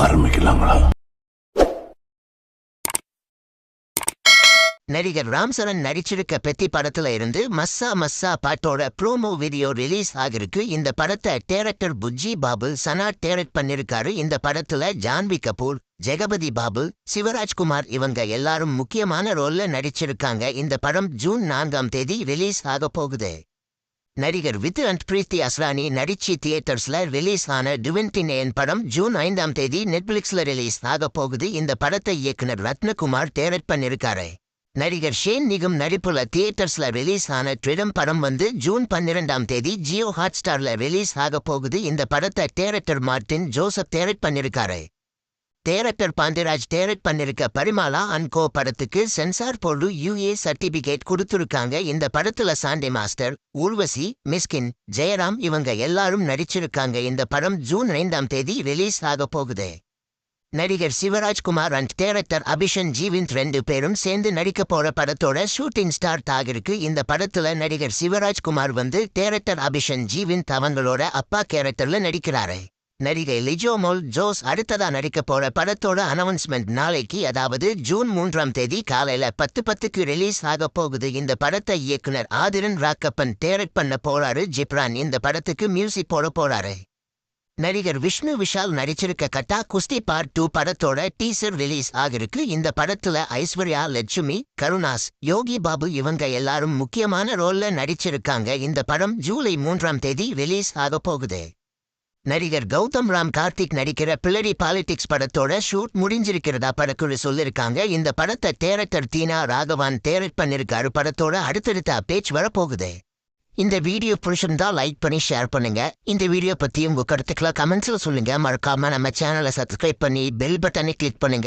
ஆரம்பிக்கலாங்களா? நடிகர் ராம் சரண் நடிச்சிருக்க பெத்தி படத்துல இருந்து மஸ்ஸா மஸ்ஸா பாட்டோட ப்ரோமோ வீடியோ ரிலீஸ் ஆகிருக்கு. இந்த படத்தை டைரக்டர் புஜ்ஜி பாபு சனா டைரக்ட் பண்ணிருக்காரு. இந்த படத்துல ஜான்வி கபூர், ஜெகபதி பாபு, சிவராஜ்குமார் இவங்க எல்லாரும் முக்கியமான ரோல்ல நடிச்சிருக்காங்க. இந்த படம் ஜூன் 4ஆம் தேதி ரிலீஸ் ஆக போகுது. நடிகர் வித்து அண்ட் பிரீத்தி அஸ்ரானி நடிச்சு தியேட்டர்ஸ்ல ரிலீஸ் ஆன டுவென்டினேன் படம் ஜூன் 5ஆம் தேதி நெட்ஃபிளிக்ஸ்ல ரிலீஸ் ஆக போகுது. இந்த படத்தை இயக்குனர் ரத்னகுமார் டைரக்ட் பண்ணிருக்காரு. நடிகர் ஷேன் நிகம் நடிப்புல தியேட்டர்ஸ்ல ரிலீஸ் ஆன ட்ரிடம் படம் ஜூன் 12ஆம் தேதி ஜியோ ஹாட்ஸ்டார்ல ரிலீஸ் ஆக போகுது. இந்த படத்தை டைரக்டர் மார்டின் ஜோசப் டைரக்ட் பண்ணிருக்காரு. டைரக்டர் பாண்டியராஜ் டைரக்ட் பண்ணிருக்க பரிமாலா அண்ட் கோ படத்துக்கு சென்சார் போர்டு UA சர்டிபிகேட் கொடுத்துருக்காங்க. இந்த படத்துல சாண்டே மாஸ்டர், ஊர்வசி, மிஸ்கின், ஜெயராம் இவங்க எல்லாரும் நடிச்சிருக்காங்க. இந்த படம் ஜூன் 5ஆம் தேதி ரிலீஸ் ஆக போகுது. நடிகர் சிவராஜ்குமார் அண்ட் டைரக்டர் அபிஷன் ஜீவிந்த் 2 பேரும் சேர்ந்து நடிக்க போற படத்தோட ஷூட்டிங் ஸ்டார்ட் ஆகிருக்கு. இந்த படத்துல நடிகர் சிவராஜ்குமார் டைரக்டர் அபிஷன் ஜீவிந்த் அவங்களோட அப்பா கேரக்டர்ல நடிக்கிறாரு. நடிகை லிஜோமோல் ஜோஸ் அடுத்ததா நடிக்க போற படத்தோட அனௌன்ஸ்மெண்ட் நாளைக்கு, அதாவது ஜூன் 3ஆம் தேதி காலையில 10:10க்கு ரிலீஸ் ஆக போகுது. இந்த படத்தை இயக்குனர் ஆதிரன் ராக்கப்பன் டைரக்ட் பண்ண போறாரு. ஜிப்ரான் இந்த படத்துக்கு மியூசிக் போட போறாரு. நடிகர் விஷ்ணு விஷால் நடிச்சிருக்க கட்டா குஸ்தி பார்ட் 2 படத்தோட டீசர் ரிலீஸ் ஆகிருக்கு. இந்த படத்துல ஐஸ்வர்யா, லட்சுமி, கருணாஸ், யோகி பாபு இவங்க எல்லாரும் முக்கியமான ரோல்ல நடிச்சிருக்காங்க. இந்த படம் ஜூலை 3ஆம் தேதி ரிலீஸ் ஆக போகுது. நடிகர் கௌதம் ராம் கார்த்திக் நடிக்கிற பிளடி பாலிடிக்ஸ் படத்தோட ஷூட் முடிஞ்சிருக்கிறதா படக்குழு சொல்லிருக்காங்க. இந்த படத்தை டைரக்டர் தீனா ராகவான் டைரக்ட் பண்ணிருக்காரு. படத்தோட அடுத்தடுத்த அப்டேட்ஸ் வரப்போகுது. இந்த வீடியோ பிடிச்சிருந்தா லைக் பண்ணி ஷேர் பண்ணுங்க. இந்த வீடியோ பத்தி உங்க கருத்துக்களை கமெண்ட்ஸ்ல சொல்லுங்க. மறக்காம நம்ம சேனலை சப்ஸ்கிரைப் பண்ணி பெல் பட்டனை கிளிக் பண்ணுங்க.